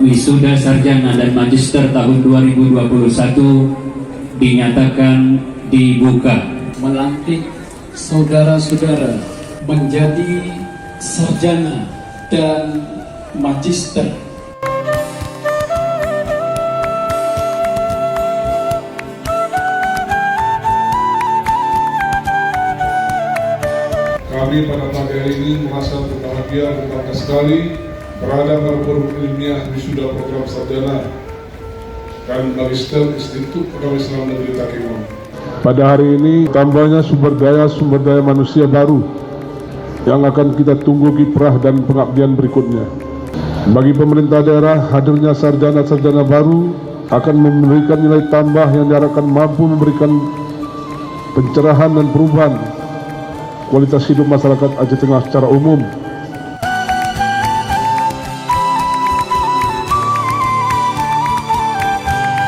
wisuda sarjana dan magister tahun 2021 dinyatakan dibuka. Melantik saudara-saudara menjadi sarjana dan magister. Kami pada pagi hari ini merasa berbahagia berbangga sekali berada pada forum ilmiah wisuda program sarjana dan magister Institut Pegawai Islam Negeri Takengon. Pada hari ini tambahnya sumber daya manusia baru yang akan kita tunggu kiprah dan pengabdian berikutnya. Bagi pemerintah daerah, hadirnya sarjana-sarjana baru akan memberikan nilai tambah yang diharapkan mampu memberikan pencerahan dan perubahan kualitas hidup masyarakat Aceh Tengah secara umum.